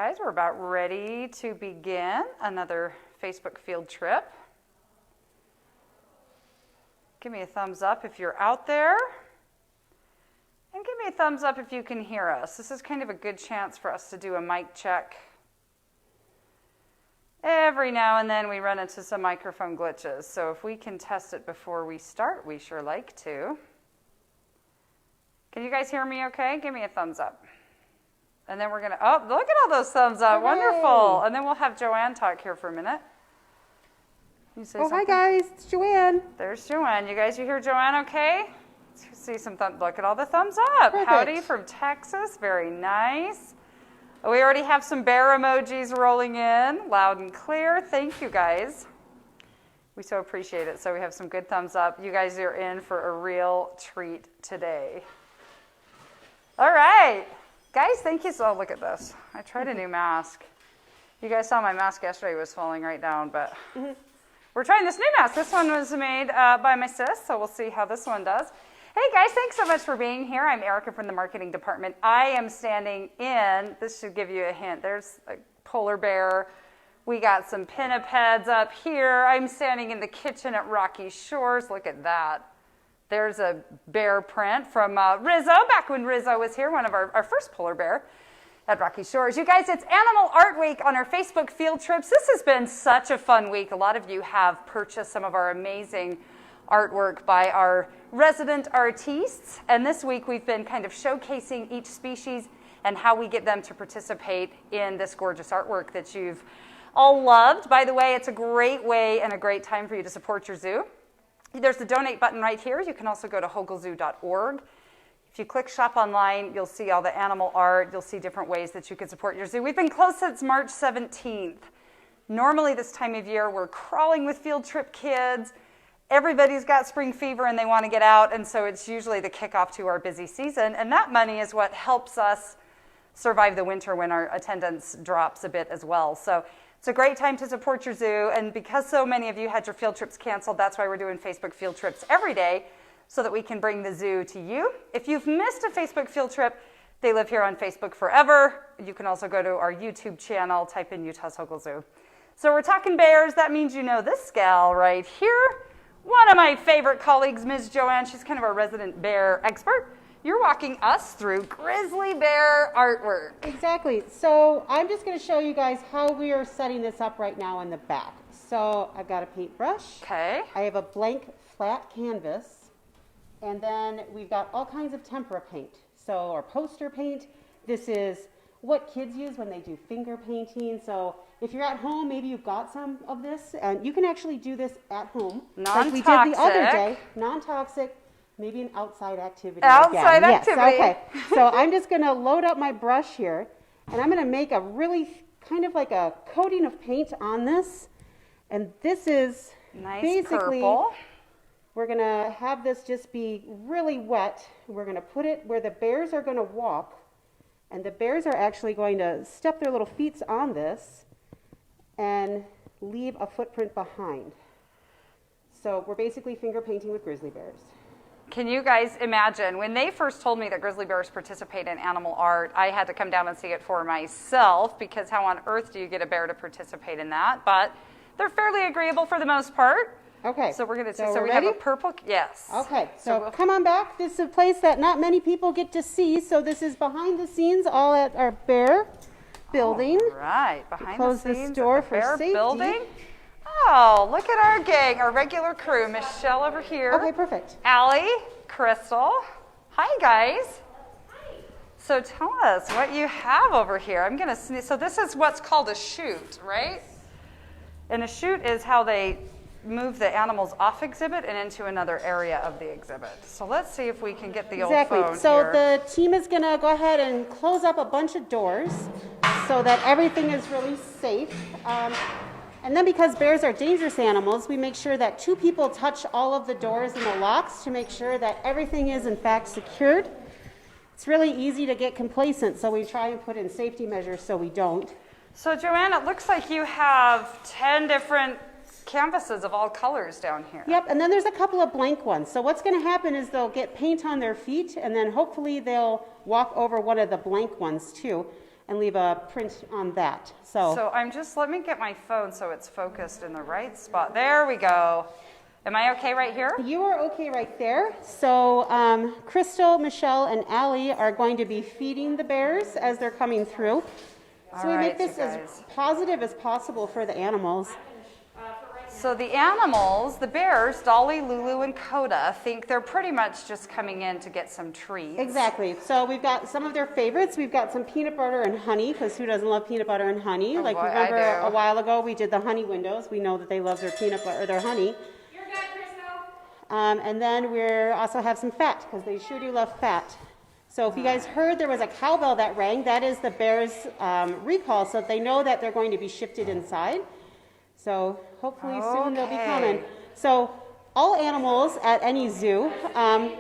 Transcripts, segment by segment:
Guys, we're about ready to begin another Facebook field trip. Give me a thumbs up if you're out there. And give me a thumbs up if you can hear us. This is kind of a good chance for us to do a mic check. Every now and then we run into some microphone glitches. So if we can test it before we start, we sure like to. Can you guys hear me okay? Give me a thumbs up. And then we're going to, oh, look at all those thumbs up. Hooray. Wonderful. And then we'll have Joanne talk here for a minute. You say something? Hi guys, it's Joanne. There's Joanne. You guys, you hear Joanne okay? Let's see some thumbs. Look at all the thumbs up. Perfect. Howdy from Texas. Very nice. We already have some bear emojis rolling in, loud and clear. Thank you guys. We so appreciate it. So we have some good thumbs up. You guys are in for a real treat today. All right. Guys, thank you. So look at this. I tried a new mask. You guys saw my mask yesterday was falling right down, but we're trying this new mask. This one was made by my sis, so we'll see how this one does. Hey guys, thanks so much for being here. I'm Erica from the marketing department. I am standing in, this should give you a hint, there's a polar bear. We got some pinnipeds up here. I'm standing in the kitchen at Rocky Shores. Look at that. There's a bear print from Rizzo, back when Rizzo was here, one of our first polar bear at Rocky Shores. You guys, it's Animal Art Week on our Facebook field trips. This has been such a fun week. A lot of you have purchased some of our amazing artwork by our resident artistes. And this week we've been kind of showcasing each species and how we get them to participate in this gorgeous artwork that you've all loved. By the way, it's a great way and a great time for you to support your zoo. There's the donate button right here. You can also go to hoglezoo.org. If you click shop online, you'll see all the animal art. You'll see different ways that you can support your zoo. We've been closed since March 17th. Normally this time of year, we're crawling with field trip kids. Everybody's got spring fever and they want to get out, and so it's usually the kickoff to our busy season. And that money is what helps us survive the winter when our attendance drops a bit as well. So it's a great time to support your zoo, and because so many of you had your field trips canceled, that's why we're doing Facebook field trips every day so that we can bring the zoo to you. If you've missed a Facebook field trip, they live here on Facebook forever. You can also go to our YouTube channel, type in Utah's Hogle Zoo. So we're talking bears. That means you know this gal right here. One of my favorite colleagues, Ms. Joanne. She's kind of our resident bear expert. You're walking us through grizzly bear artwork. Exactly. So I'm just going to show you guys how we are setting this up right now in the back. So I've got a paintbrush. Okay. I have a blank flat canvas. And then we've got all kinds of tempera paint. So our poster paint. This is what kids use when they do finger painting. So if you're at home, maybe you've got some of this. And you can actually do this at home. Non-toxic. Like we did the other day. Non-toxic. Maybe an outside activity. Outside again. activity. Yes, okay. So I'm just going to load up my brush here, and I'm going to make a really kind of like a coating of paint on this. And this is nice basically, purple. We're going to have this just be really wet. We're going to put it where the bears are going to walk, and the bears are actually going to step their little feet on this and leave a footprint behind. So we're basically finger painting with grizzly bears. Can you guys imagine, when they first told me that grizzly bears participate in animal art, I had to come down and see it for myself, because how on earth do you get a bear to participate in that? But they're fairly agreeable for the most part. Okay. So we're going to see. So So we ready? have a purple, yes. Okay, so come on back. This is a place that not many people get to see. So this is behind the scenes, all at our bear building. All right, behind Close the scenes this door at the for bear safety. building. Oh, look at our gang, our regular crew. Michelle over here. Okay, perfect. Allie, Crystal. Hi, guys. Hi. So tell us what you have over here. I'm going to sneeze. So this is what's called a chute, right? And a chute is how they move the animals off exhibit and into another area of the exhibit. So let's see if we can get the old phone So here. the team is going to go ahead and close up a bunch of doors so that everything is really safe. And then because bears are dangerous animals, we make sure that 2 people touch all of the doors and the locks to make sure that everything is in fact secured. It's really easy to get complacent, so we try and put in safety measures so we don't. So Joanne, it looks like you have 10 different canvases of all colors down here. Yep, and then there's a couple of blank ones. So what's going to happen is they'll get paint on their feet, and then hopefully they'll walk over one of the blank ones too. and leave a print on that. So let me get my phone so it's focused in the right spot. There we go. Am I okay right here? You are okay right there. So Crystal, Michelle, and Allie are going to be feeding the bears as they're coming through. So we make this as positive as possible for the animals. So the animals, the bears, Dolly, Lulu, and Coda, think they're pretty much just coming in to get some treats. Exactly. So we've got some of their favorites. We've got some peanut butter and honey, because who doesn't love peanut butter and honey? Oh, like boy, remember I do. a while ago we did the honey windows. We know that they love their peanut butter or their honey. You're good, Crystal. And then we also have some fat, because they sure do love fat. So if you guys heard there was a cowbell that rang, that is the bears' recall, so they know that they're going to be shifted inside. So hopefully soon they'll be coming. So all animals at any zoo and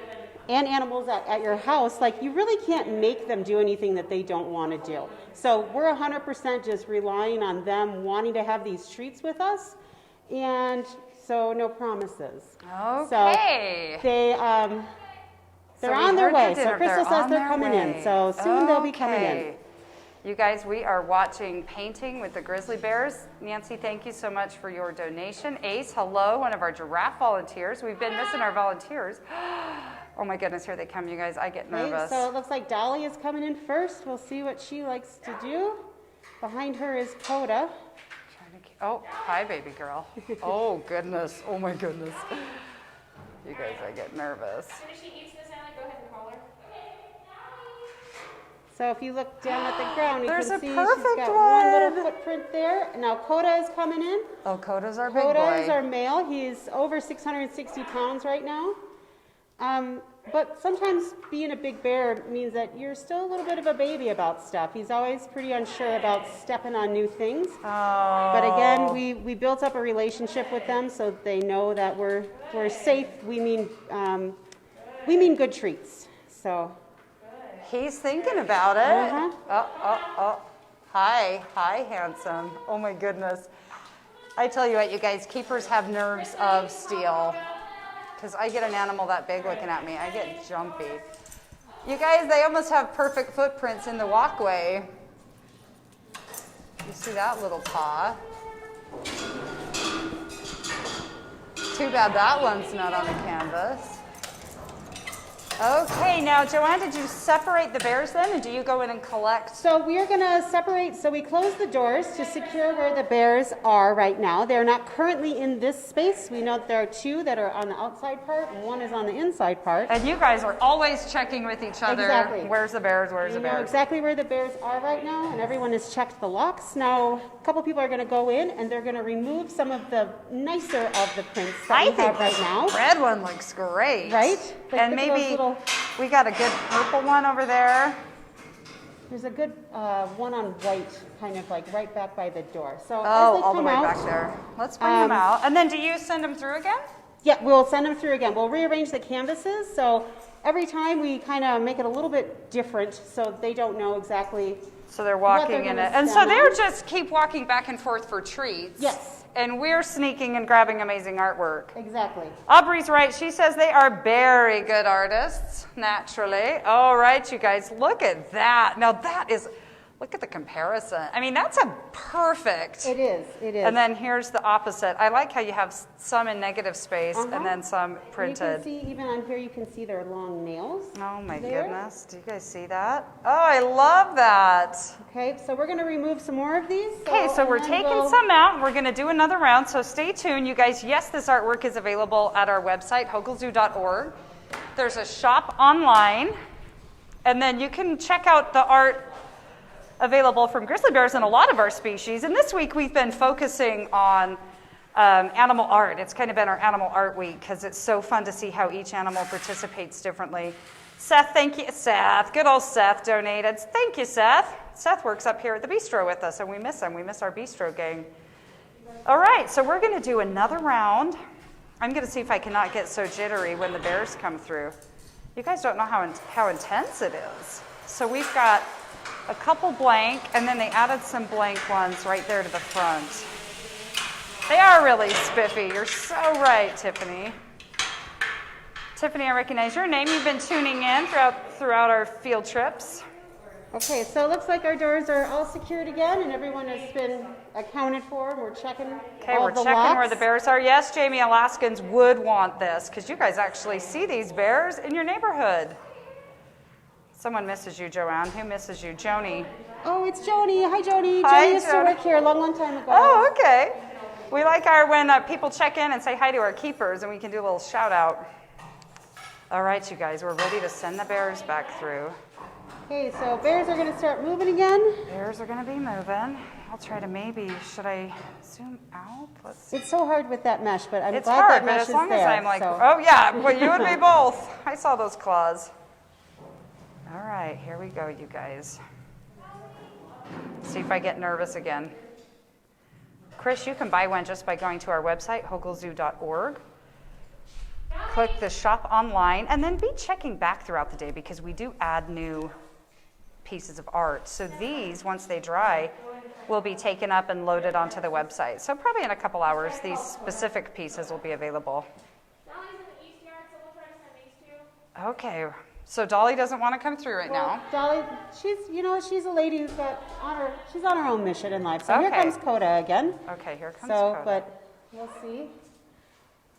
animals at your house, like you really can't make them do anything that they don't want to do. So we're 100% just relying on them wanting to have these treats with us, and so no promises. Okay. So they're on their way. So Crystal says they're coming in. So soon they'll be coming in. You guys, we are watching Painting with the Grizzly Bears. Nancy, thank you so much for your donation. Ace, hello, one of our giraffe volunteers. We've been missing our volunteers. Oh my goodness, here they come, you guys. I get nervous. So it looks like Dolly is coming in first. We'll see what she likes to do. Behind her is Coda. Oh, hi, baby girl. Oh, goodness. Oh, my goodness. You guys, I get nervous. As soon as she eats this, Allie, go ahead and call her. So if you look down at the ground, you There's can a see she's perfect got one. one little footprint there. Now Coda is coming in. Oh, Coda's our big boy. Coda is our male. He's over 660 pounds right now. But sometimes being a big bear means that you're still a little bit of a baby about stuff. He's always pretty unsure about stepping on new things. Oh. But again, we built up a relationship with them so they know that we're safe. We mean good treats. So. He's thinking about it. Uh-huh. Hi, handsome. Oh my goodness. I tell you what, you guys, keepers have nerves of steel. Because I get an animal that big looking at me, I get jumpy. You guys, they almost have perfect footprints in the walkway. You see that little paw? Too bad that one's not on the canvas. Okay, now Joanne, did you separate the bears then, and do you go in and collect? So we are going to separate, so we close the doors to secure where the bears are right now. They're not currently in this space. We know that there are two that are on the outside part, and one is on the inside part. And you guys are always checking with each other. Exactly. Where's the bears, where's the We know bears? exactly where the bears are right now, and everyone has checked the locks. Now, a couple people are going to go in, and they're going to remove some of the nicer of the prints that we have right now. The red one looks great. Right? Like, And look at those maybe little- we got a good purple one over there. There's a good one on white, kind of like right back by the door. So Oh, as they all the come way out, back there. Let's bring them out. And then do you send them through again? Yeah, we'll send them through again. We'll rearrange the canvases, so every time we kind of make it a little bit different so they don't know exactly. So they're What walking they're in gonna it. And so stand they're on. just keep walking back and forth for treats. Yes. And we're sneaking and grabbing amazing artwork. Exactly. Aubrey's right. She says they are very good artists, naturally. All right, you guys, look at that. Now that is, look at the comparison. I mean, that's a perfect. It is, it is. And then here's the opposite. I like how you have some in negative space and then some You can printed. see, even on here, you can see their long nails. Oh my there. goodness. Do you guys see that? Oh, I love that. Okay, so we're going to remove some more of these. Okay, so and we're then taking we'll- some out, and we're going to do another round, so stay tuned. You guys, yes, this artwork is available at our website, hoglezoo.org. There's a shop online, and then you can check out the art available from grizzly bears and a lot of our species. And this week we've been focusing on animal art. It's kind of been our animal art week because it's so fun to see how each animal participates differently. Seth, thank you. Seth, good old Seth donated. Thank you, Seth. Seth works up here at the bistro with us, and we miss him. We miss our bistro gang. All right, so we're going to do another round. I'm going to see if I cannot get so jittery when the bears come through. You guys don't know how intense it is. So we've got a couple blank, and then they added some blank ones right there to the front. They are really spiffy. You're so right, Tiffany. Tiffany, I recognize your name. You've been tuning in throughout our field trips. Okay, so it looks like our doors are all secured again, and everyone has been accounted for, and we're checking Okay, all we're the checking locks. where the bears are. Yes, Jamie, Alaskans would want this because you guys actually see these bears in your neighborhood. Someone misses you, Joanne. Who misses you? Joni. Oh, it's Joni. Hi, Joni. Hi, Joni used to Joni. work here a long, long time ago. Oh, okay. We like when people check in and say hi to our keepers, and we can do a little shout out. All right, you guys, we're ready to send the bears back through. Okay, so bears are going to start moving again. Bears are going to be moving. I'll try to should I zoom out? Let's see. It's so hard with that mesh, but I'm It's glad hard, that but mesh as is long there. as I'm like, so. oh yeah, well you and me both. I saw those claws. All right, here we go, you guys. See if I get nervous again. Chris, you can buy one just by going to our website, hoglezoo.org. Click the shop online, and then be checking back throughout the day because we do add new pieces of art. So these, once they dry, will be taken up and loaded onto the website. So probably in a couple hours, these specific pieces will be available. Dolly's in the east yard, so we'll try to send these two. Okay, so Dolly doesn't want to come through right now. Dolly, she's a lady who's she's on her own mission in life. So here Okay. comes Coda again. Okay, here comes So, Coda. but we'll see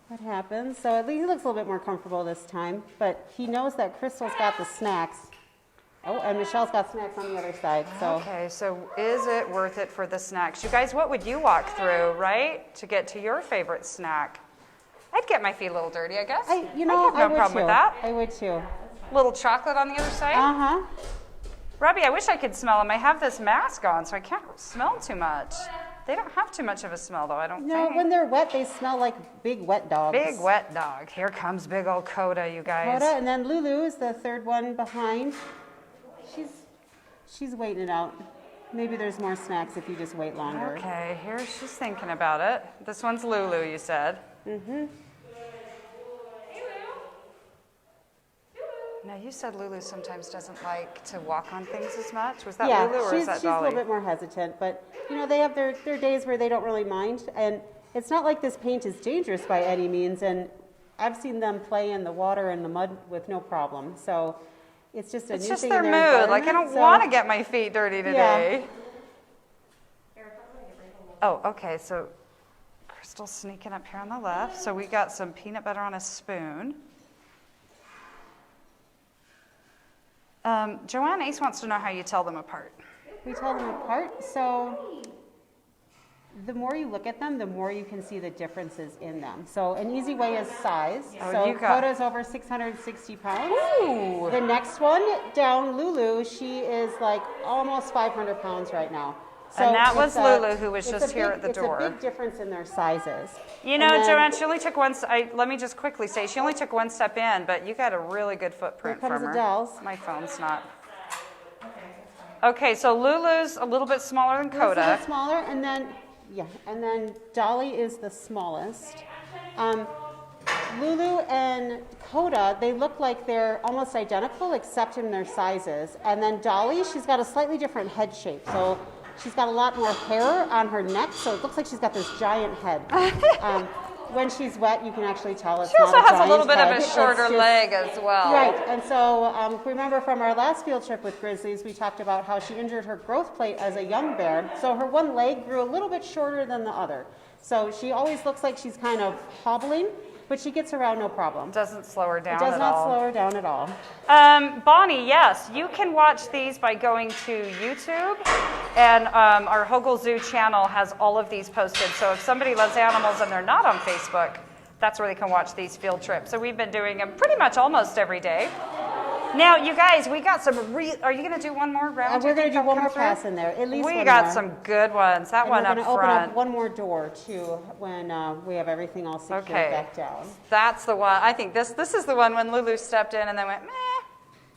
what happens. So at least he looks a little bit more comfortable this time, but he knows that Crystal's got the snacks. Oh, and Michelle's got snacks on the other side. So Okay, so is it worth it for the snacks? You guys, what would you walk through, right, to get to your favorite snack? I'd get my feet a little dirty, I guess. I have no would problem too. with that. I would too. Little chocolate on the other side. Uh-huh. Robbie, I wish I could smell them. I have this mask on, so I can't smell too much. They don't have too much of a smell, though, I don't No, think. when they're wet, they smell like big wet dogs. Big wet dog. Here comes big old Coda, you guys. Coda, and then Lulu is the third one behind. She's waiting it out. Maybe there's more snacks if you just wait longer. Okay, here she's thinking about it. This one's Lulu, you said. Mm-hmm. Now, you said Lulu sometimes doesn't like to walk on things as much. Was that Yeah, Lulu or she's is that a Dolly? little bit more hesitant, but they have their days where they don't really mind. And it's not like this paint is dangerous by any means. And I've seen them play in the water and the mud with no problem. So it's just It's new just thing their in mood. Like, I don't environment, so- want to get my feet dirty today. Yeah. Oh, okay, so Crystal's sneaking up here on the left. So we got some peanut butter on a spoon. Joanne Ace wants to know how you tell them apart. We tell them apart. So the more you look at them, the more you can see the differences in them. So an easy way is size. Oh, So you got- Coda's over 660 pounds. Ooh. The next one down, Lulu, she is like almost 500 pounds right now. So And that was it's Lulu, who was it's just a here big- at the door. It's a big difference in their sizes. You And know, then- Joanne, she only took let me just quickly say, she only took one step in, but you got a really good footprint Here comes from her. Adele's. My phone's not. Okay, so Lulu's a little bit smaller than This is a Coda. bit smaller, and then Dolly is the smallest. Lulu and Coda, they look like they're almost identical except in their sizes. And then Dolly, she's got a slightly different head shape. So she's got a lot more hair on her neck, so it looks like she's got this giant head. When she's wet, you can actually tell it's She also not a has a little giant bit of head. a It's shorter just- leg as well. Right, and so if you remember from our last field trip with Grizzlies, we talked about how she injured her growth plate as a young bear. So her one leg grew a little bit shorter than the other. So she always looks like she's kind of hobbling, but she gets around no problem. Doesn't slow her down It does at not all. slow her down at all. Bonnie, yes, you can watch these by going to YouTube, and our Hogle Zoo channel has all of these posted. So if somebody loves animals and they're not on Facebook, that's where they can watch these field trips. So we've been doing them pretty much almost every day. Now, you guys, we got some. Are you going to do one more round? We're going to do one Come more through? pass in there, at least We one got more. some good ones. That And one we're up going to open front. up one more door too when we have everything all secured Okay. back down. That's the one. I think this is the one when Lulu stepped in and then went, meh.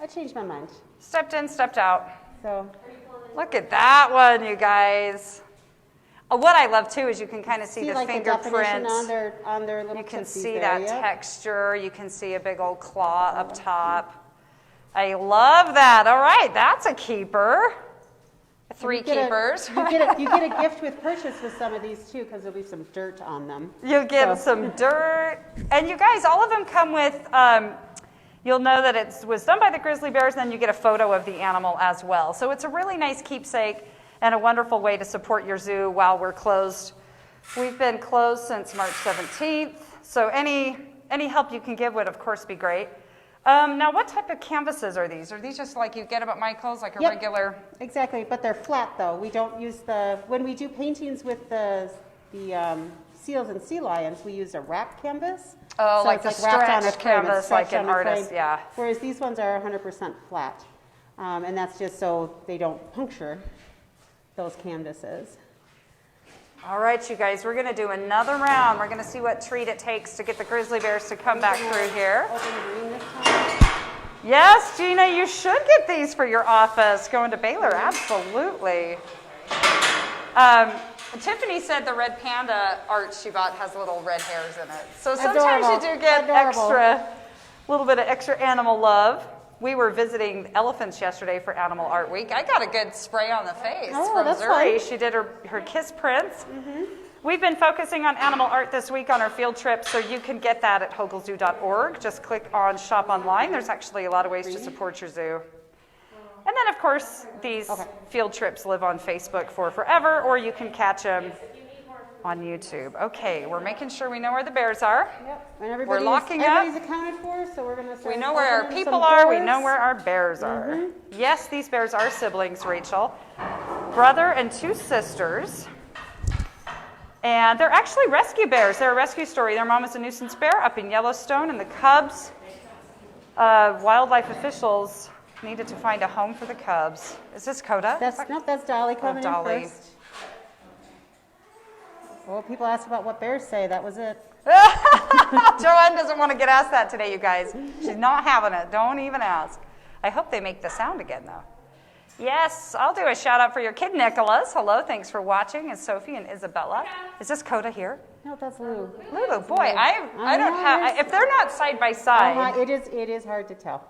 I changed my mind. Stepped in, stepped out. So Look at that one, you guys. What I love too is you can kind of see the like the definition fingerprints. on their little You can tootsies see there, that yeah. texture. You can see a big old claw up top. I love that. All right, that's a keeper. Three You get a- keepers. you get a gift with purchase with some of these too, because there'll be some dirt on them. You get So- some dirt. And you guys, all of them come with you'll know that it was done by the Grizzly Bears, and then you get a photo of the animal as well. So it's a really nice keepsake and a wonderful way to support your zoo while we're closed. We've been closed since March 17th, so any help you can give would, of course, be great. Now, what type of canvases are these? Are these just like you get them at Michael's, like a Yep. regular? Exactly, but they're flat though. We don't use when we do paintings with the seals and sea lions, we use a wrap canvas. Oh, So like it's the wrapped on a stretched frame. It's canvas, like stretched an on a frame. artist, yeah. Whereas these ones are 100% flat. And that's just so they don't puncture those canvases. All right, you guys, we're going to do another round. We're going to see what treat it takes to get the Grizzly Bears to come back through here. Open green this time. Yes, Gina, you should get these for your office. Going to Baylor, absolutely. Tiffany said the red panda art she bought has little red hairs in it. So sometimes Adorable. you do get Adorable. a little bit of extra animal love. We were visiting elephants yesterday for Animal Art Week. I got a good spray on the face from that's Zuri. fun. She did her kiss prints. We've been focusing on animal art this week on our field trip, so you can get that at hoglezoo.org. Just click on Shop Online. There's actually a lot of ways to support your zoo. And then, of course, these field trips live on Facebook for forever, or you can catch them on YouTube. Okay, we're making sure we know where the bears are. Yep. And We're locking up. everybody's accounted for, so we're going to start We know where our opening people some are. We doors. know where our bears are. Yes, these bears are siblings, Rachel. Brother and two sisters. And they're actually rescue bears. They're a rescue story. Their mom is a nuisance bear up in Yellowstone, and the cubs, wildlife officials needed to find a home for the cubs. Is this Coda? That's Dolly coming Dolly. in first. Well, people asked about what bears say. That was it. Joanne doesn't want to get asked that today, you guys. She's not having it. Don't even ask. I hope they make the sound again, though. Yes, I'll do a shout out for your kid, Nicholas. Hello, thanks for watching. And Sophie and Isabella. Is this Coda here? No, that's Lou. Lulu, boy, I don't have. If they're not side by side. It is hard to tell.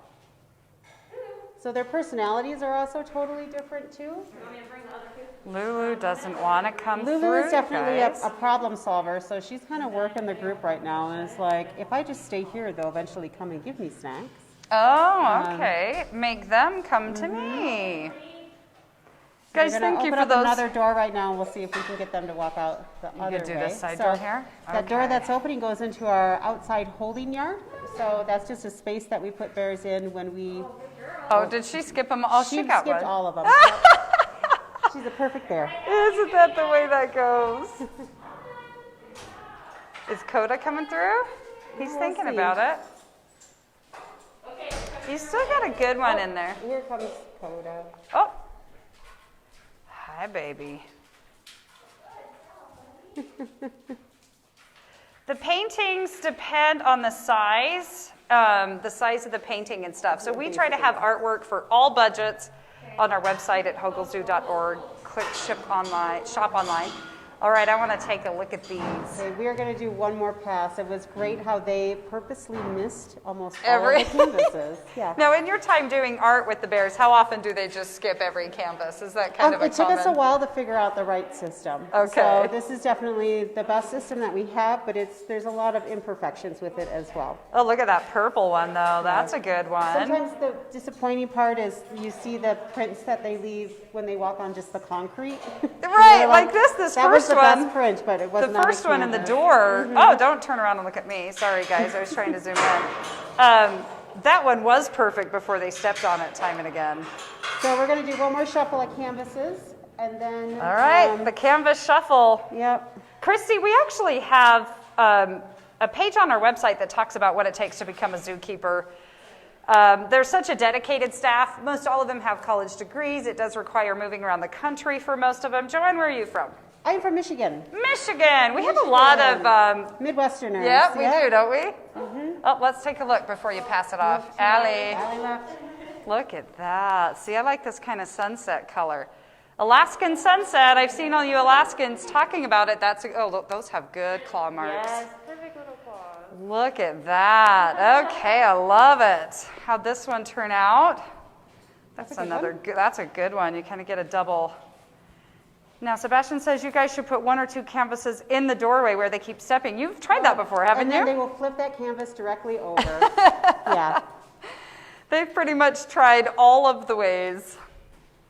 So their personalities are also totally different too. Lulu doesn't want to come through. Lulu is definitely guys. a problem solver, so she's kind of working the group right now, and it's like, if I just stay here, they'll eventually come and give me snacks. Oh, okay. Make them come to me. Guys, We're thank gonna you open for up those. another door right now, and we'll see if we can get them to walk out the other could do way. this side door here? That door Okay. that's opening goes into our outside holding yard. So that's just a space that we put bears in when we. Oh, did she skip them? Oh, she got skipped one. all of them. She's a perfect bear. Isn't that the way that goes? Is Coda coming through? He's We'll thinking see. about it. You still got a good one in there. Here comes Coda. Oh. Hi, baby. The paintings depend on the size of the painting and stuff. So we try to have artwork for all budgets on our website at hoglezoo.org. Click shop online. All right, I want to take a look at these. Okay, we are going to do one more pass. It was great how they purposely missed almost all Every- of the canvases. Yeah. Now, in your time doing art with the bears, how often do they just skip every canvas? Is that kind of a It took us a common? while to figure out the right system. Okay. So this is definitely the best system that we have, but there's a lot of imperfections with it as well. Oh, look at that purple one, though. That's a good one. Sometimes the disappointing part is you see the prints that they leave when they walk on just the concrete. Right, You're like this that was first the one. best print, but it The wasn't on the first one in the canvas. door. Oh, don't turn around and look at me. Sorry, guys. I was trying to zoom in. That one was perfect before they stepped on it time and again. So we're going to do one more shuffle of canvases, and then. All right, the canvas shuffle. Yep. Christy, we actually have a page on our website that talks about what it takes to become a zookeeper. They're such a dedicated staff. Most all of them have college degrees. It does require moving around the country for most of them. Joanne, where are you from? I'm from Michigan. Michigan. We have a lot of... Midwesterners. yeah, we do, don't we? Oh, let's take a look before you pass it off. Allie, Allie left. look at that. See, I like this kind of sunset color. Alaskan sunset. I've seen all you Alaskans talking about it. Oh, look, those have good claw marks. Yes, perfect little claws. Look at that. Okay, I love it. How'd this one turn out? That's another good. That's a good one. You kind of get a double. Now, Sebastian says you guys should put one or two canvases in the doorway where they keep stepping. You've tried that before, haven't And then you? they will flip that canvas directly over. Yeah. They've pretty much tried all of the ways.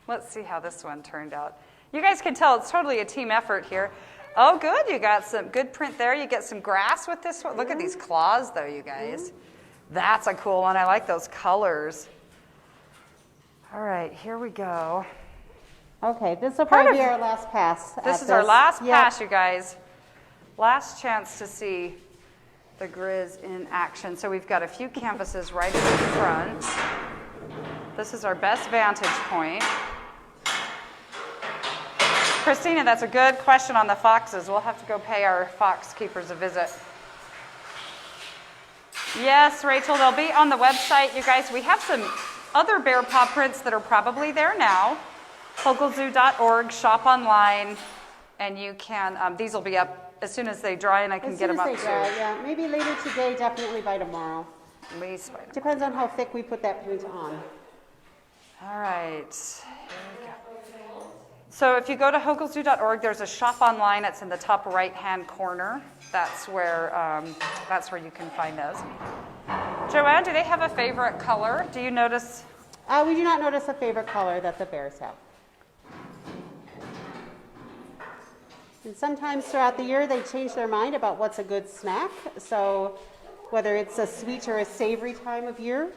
Let's see how this one turned out. You guys can tell it's totally a team effort here. Oh, good. You got some good print there. You get some grass with this one. Look at these claws, though, you guys. That's a cool one. I like those colors. All right, here we go. Okay, this will probably be our last pass. This is our last pass, you guys. Last chance to see the Grizz in action. So we've got a few canvases right in the front. This is our best vantage point. Christina, that's a good question on the foxes. We'll have to go pay our fox keepers a visit. Yes, Rachel, they'll be on the website. You guys, we have some other bear paw prints that are probably there now. Hoglezoo.org, shop online, and you can, these will be up as soon as they dry, and I can get them up too. Yeah, maybe later today, definitely by tomorrow. At least by tomorrow. Depends on how thick we put that paint on. All right, here we go. So if you go to hoglezoo.org, there's a shop online. It's in the top right-hand corner. That's where you can find those. Joanne, do they have a favorite color? Do you notice? We do not notice a favorite color that the bears have. And sometimes throughout the year, they change their mind about what's a good snack. So whether it's a sweet or a savory time of year,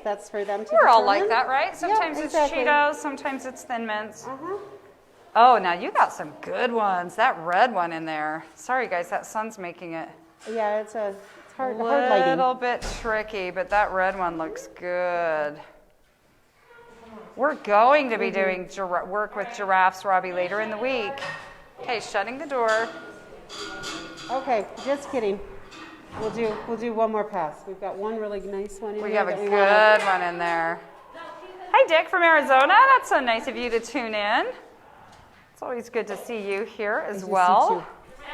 that's for them to We're all determine. like that, right? Sometimes Yeah, it's exactly. Cheetos, sometimes it's Thin Mints. Uh-huh. Oh, now you got some good ones. That red one in there. Sorry, guys, that sun's making it Yeah, it's hard a lighting. little bit tricky, but that red one looks good. We're going to be doing work with giraffes, Robbie, later in the week. Okay, shutting the door. Okay, just kidding. We'll do one more pass. We've got one really nice one in We there have a that we good wanna- one in there. Hi, Dick from Arizona. That's so nice of you to tune in. It's always good to see you here as well.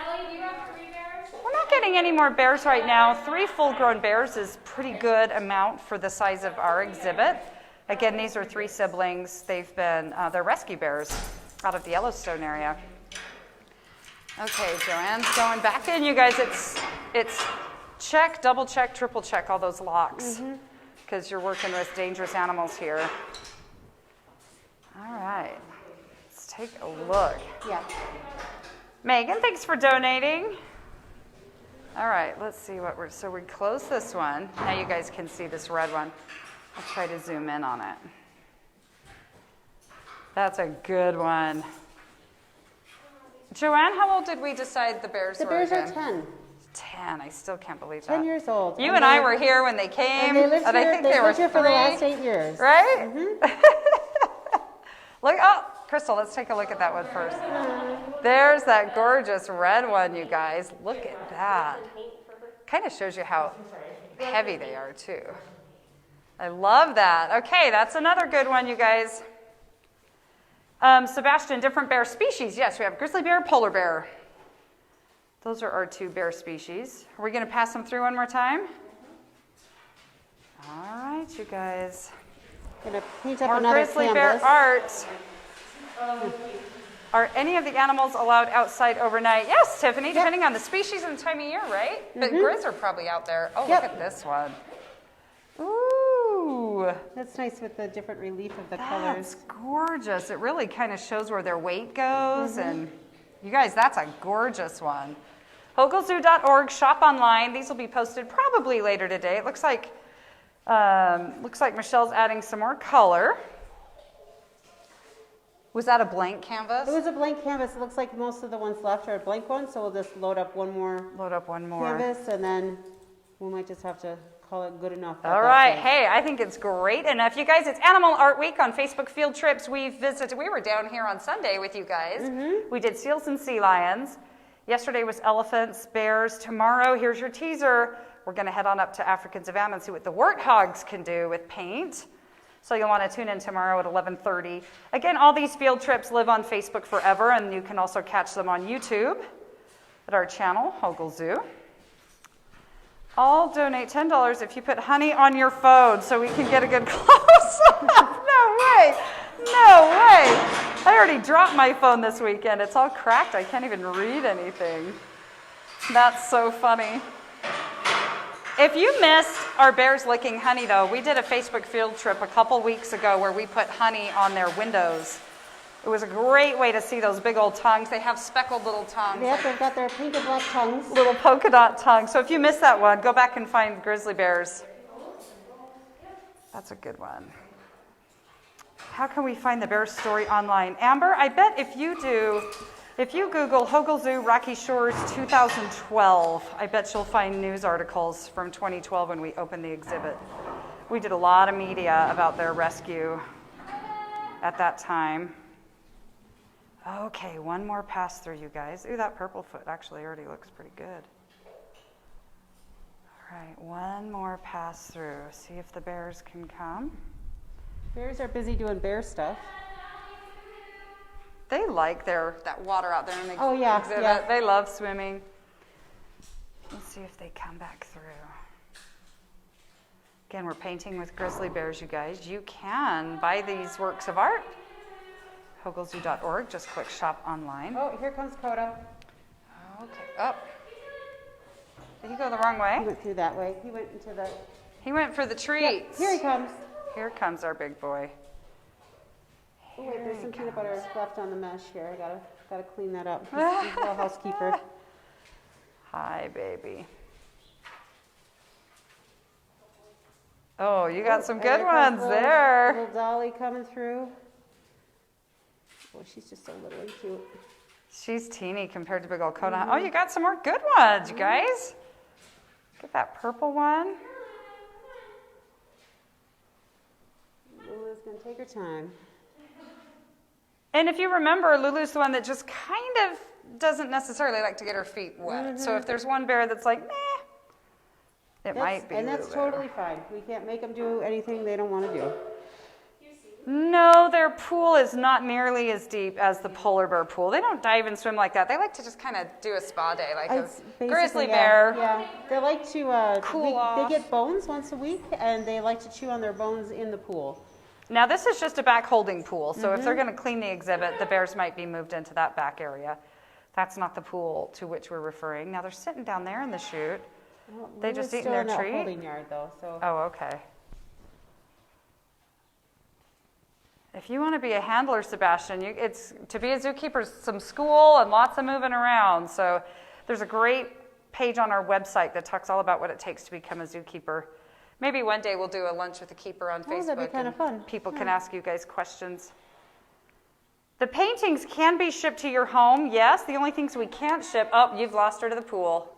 Ellie, do you have 3 bears? We're not getting any more bears right now. 3 full-grown bears is pretty good amount for the size of our exhibit. Again, these are 3 siblings. They've been, they're rescue bears out of the Yellowstone area. Okay, Joanne's going back in, you guys. It's check, double check, triple check all those locks because you're working with dangerous animals here. All right, let's take a look. Yeah. Megan, thanks for donating. All right, let's see what so we close this one. Now you guys can see this red one. I'll try to zoom in on it. That's a good one. Joanne, how old did we decide the bears The were bears are again? 10. 10, I still can't believe 10 that. years old. You and I were here when they came, And they lived and here, I think they were lived here for the 3, last 8 years. right? Look, oh, Crystal, let's take a look at that one first. There's that gorgeous red one, you guys. Look at that. Kind of shows you how heavy they are, too. I love that. Okay, that's another good one, you guys. Sebastian, different bear species. Yes, we have grizzly bear, polar bear. Those are our 2 bear species. Are we going to pass them through one more time? All right, you guys. Gonna paint up More another grizzly canvas. bear art. Are any of the animals allowed outside overnight? Yes, Tiffany, depending on the species and the time of year, right? But grizz are probably out there. Oh, Yep. look at this one. Ooh, That's nice with the different relief of the that's colors. gorgeous. It really kind of shows where their weight goes. And you guys, that's a gorgeous one. Hoglezoo.org, shop online. These will be posted probably later today. It looks like Michelle's adding some more color. Was that a blank canvas? It was a blank canvas. It looks like most of the ones left are blank ones, so we'll just load up one more Load up one more. canvas, and then we might just have to call it good enough. All right. Hey, I think it's great enough. You guys, it's Animal Art Week on Facebook Field Trips. We were down here on Sunday with you guys. We did seals and sea lions. Yesterday was elephants, bears. Tomorrow, here's your teaser. We're going to head on up to African Savannah and see what the warthogs can do with paint. So you'll want to tune in tomorrow at 11:30. Again, all these field trips live on Facebook forever, and you can also catch them on YouTube at our channel, Hogle Zoo. I'll donate $10 if you put honey on your phone so we can get a good close-up. No way. No way. I already dropped my phone this weekend. It's all cracked. I can't even read anything. That's so funny. If you missed our bears licking honey, though, we did a Facebook field trip a couple weeks ago where we put honey on their windows. It was a great way to see those big old tongues. They have speckled little tongues. Yep, they've got their pink and black tongues. Little polka dot tongues. So if you missed that one, go back and find grizzly bears. That's a good one. How can we find the bear story online? Amber, I bet if you Google Hogle Zoo Rocky Shores 2012, I bet you'll find news articles from 2012 when we opened the exhibit. We did a lot of media about their rescue at that time. Okay, one more pass through, you guys. Ooh, that purple foot actually already looks pretty good. All right, one more pass through. See if the bears can come. Bears are busy doing bear stuff. They like that water out there in the exhibit. Yeah. They love swimming. Let's see if they come back through. Again, we're painting with grizzly bears, you guys. You can buy these works of art. Hoglezoo.org. Just click shop online. Oh, here comes Coda. Okay. Up. Did he go the wrong way? He went through that way. He went into the... He went for the treats. Yep, here he comes. Here comes our big boy. Oh wait, there's some peanut butter left on the mesh here. I gotta clean that up. He's a little housekeeper. Hi, baby. Oh, you got some good ones there. Little Dolly coming through. Oh, she's just so little and cute. She's teeny compared to big old Coda. Oh, you got some more good ones, you guys. Get that purple one. Lulu's gonna take her time. And if you remember, Lulu's the one that just kind of doesn't necessarily like to get her feet wet. So if there's one bear that's like, meh, it might be And that's Lulu. totally fine. We can't make them do anything they don't want to do. No, their pool is not nearly as deep as the polar bear pool. They don't dive and swim like that. They like to just kind of do a spa day, like a grizzly bear. Yeah, they like to Cool off. They get bones once a week, and they like to chew on their bones in the pool. Now, this is just a back holding pool, so if they're going to clean the exhibit, the bears might be moved into that back area. That's not the pool to which we're referring. Now, they're sitting down there in the chute. Well, They just Lulu's eating their still in treat? that holding yard, though. So Oh, okay. If you want to be a handler, Sebastian, it's to be a zookeeper, some school and lots of moving around. So there's a great page on our website that talks all about what it takes to become a zookeeper. Maybe one day we'll do a lunch with a keeper on Facebook. that'd be kind of fun. People can ask you guys questions. The paintings can be shipped to your home, yes. The only things we can't ship, oh, you've lost her to the pool.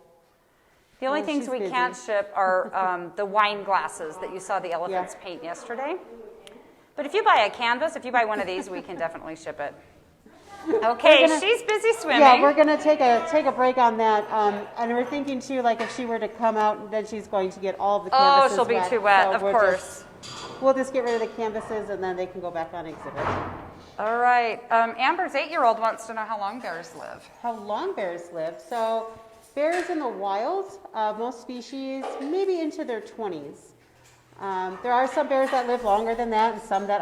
The only things she's we busy. can't ship are the wine glasses that you saw the elephants paint yesterday. But if you buy a canvas, if you buy one of these, we can definitely ship it. Okay, she's busy swimming. yeah, we're gonna take a break on that, and we're thinking too, like if she were to come out, then she's going to get all of the Oh, canvases she'll be wet. too wet, So of we'll course. We'll just get rid of the canvases, and then they can go back on exhibit. All right. Amber's 8-year-old wants to know how long bears live. How long bears live? So bears in the wild, most species, maybe into their 20s. There are some bears that live longer than that, and some that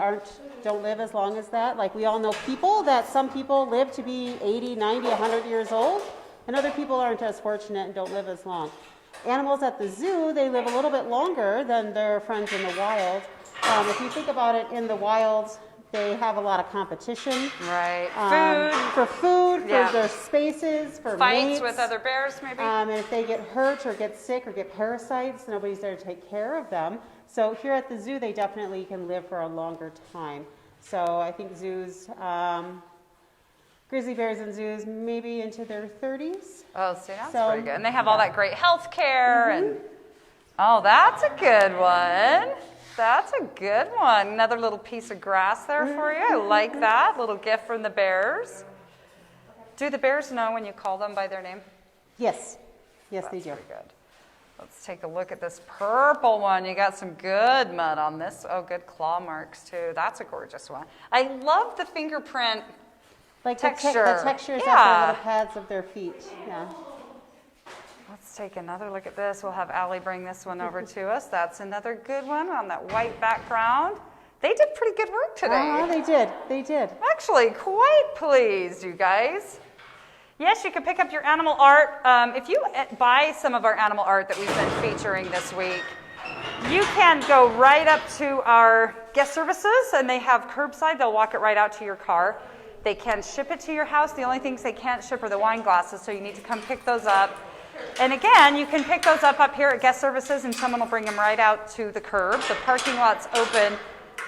don't live as long as that. Like we all know some people live to be 80, 90, 100 years old, and other people aren't as fortunate and don't live as long. Animals at the zoo, they live a little bit longer than their friends in the wild. If you think about it, in the wild, they have a lot of competition. Right. For food, Yeah. for their spaces, for Fights mates. with other bears, maybe? And if they get hurt or get sick or get parasites, nobody's there to take care of them. So here at the zoo, they definitely can live for a longer time. So I think zoos, grizzly bears in zoos, maybe into their 30s. Oh, see, that's So- pretty good. And they have all that great health care. And oh, that's a good one. That's a good one. Another little piece of grass there for you. I like that. Little gift from the bears. Do the bears know when you call them by their name? Yes, yes, That's they do. pretty good. Let's take a look at this purple one. You got some good mud on this. Oh, good claw marks too. That's a gorgeous one. I love the fingerprint Like texture. The textures Yeah. of the little pads of their feet. Yeah. Let's take another look at this. We'll have Allie bring this one over to us. That's another good one on that white background. They did pretty good work today. They did. They did. Actually, quite pleased, you guys. Yes, you can pick up your animal art. If you buy some of our animal art that we've been featuring this week, you can go right up to our guest services, and they have curbside. They'll walk it right out to your car. They can ship it to your house. The only things they can't ship are the wine glasses, so you need to come pick those up. And again, you can pick those up here at guest services, and someone will bring them right out to the curb. The parking lot's open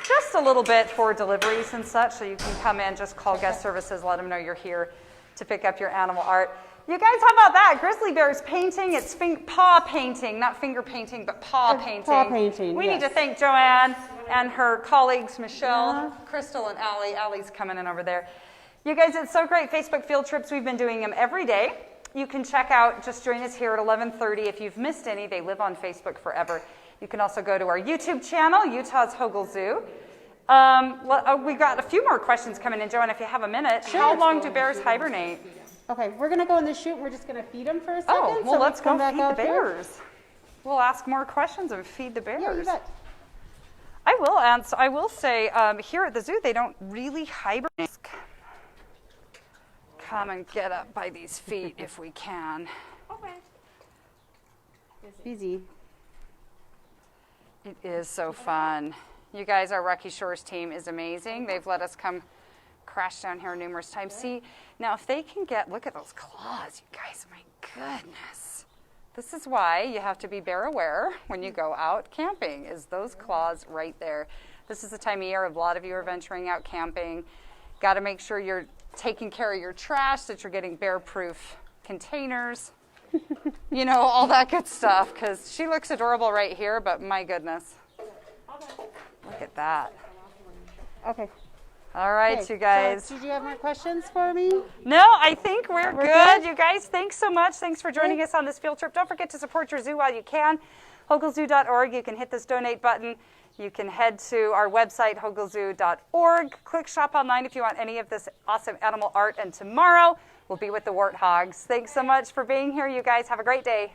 just a little bit for deliveries and such, so you can come in, just call guest services, let them know you're here to pick up your animal art. You guys, how about that? Grizzly Bear's painting. It's paw painting, not finger painting, but paw painting. Paw painting, We yes. need to thank Joanne and her colleagues, Michelle, Crystal, and Allie. Allie's coming in over there. You guys, it's so great. Facebook field trips, we've been doing them every day. You can check out, just join us here at 11:30. If you've missed any, they live on Facebook forever. You can also go to our YouTube channel, Utah's Hogle Zoo. We've got a few more questions coming in, Joanne, if you have a minute. Sure. How long do bears hibernate? Okay, we're going to go in the chute. We're just going to feed them for a second. Oh, well, so let's go come back feed the out here. bears. We'll ask more questions and feed the bears. Yeah, you bet. I will answer. I will say, here at the zoo, they don't really hibernate. Come and get up by these feet if we can. Okay. Easy. It is so fun. You guys, our Rocky Shores team is amazing. They've let us come crash down here numerous times. See, now if they can look at those claws, you guys, my goodness. This is why you have to be bear aware when you go out camping, is those claws right there. This is the time of year a lot of you are venturing out camping. Got to make sure you're taking care of your trash, that you're getting bear-proof containers, you know, all that good stuff, because she looks adorable right here, but my goodness. Look at that. Okay. All right, Okay, you guys. So, did you have more questions for me? No, I think we're good. good? You guys, thanks so much. Thanks for joining us on this field trip. Don't forget to support your zoo while you can. Hoglezoo.org. You can hit this donate button. You can head to our website, hoglezoo.org. Click shop online if you want any of this awesome animal art. And tomorrow, we'll be with the warthogs. Thanks so much for being here, you guys. Have a great day.